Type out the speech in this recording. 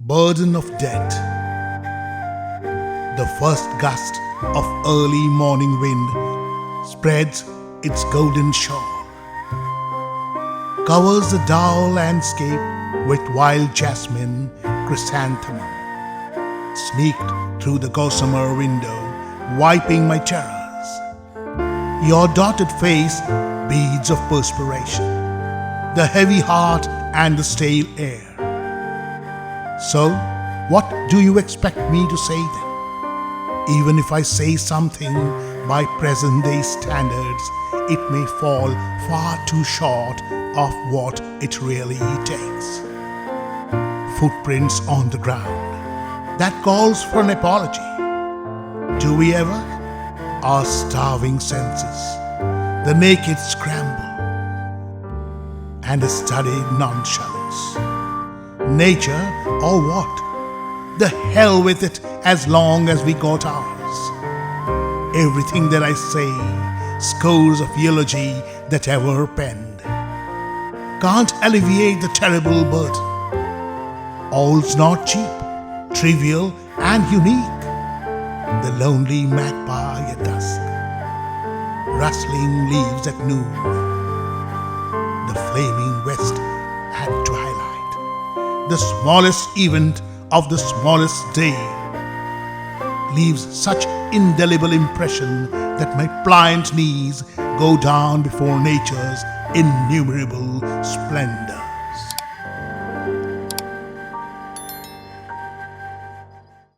burden of death. The first gust of early morning wind spreads its golden shawl, covers the dour landscape with wild jasmine, chrysanthemum, sneaked through the gossamer window, wiping my terrors. Your dotted face, beads of perspiration, the heavy heart and the stale air. So, what do you expect me to say then? Even if I say something by present day standards, it may fall far too short of what it really takes. Footprints on the ground, that calls for an apology. Do we ever? Our starving senses, the naked scramble, and a studied nonchalance. Nature or what? The hell with it as long as we got ours. Everything that I say, scores of eulogy that ever penned, can't alleviate the terrible burden. All's not cheap, trivial and unique. The lonely magpie at dusk, rustling leaves at noon, the flaming west at twilight, the smallest event of the smallest day leaves such indelible impression that my pliant knees go down before nature's innumerable splendor.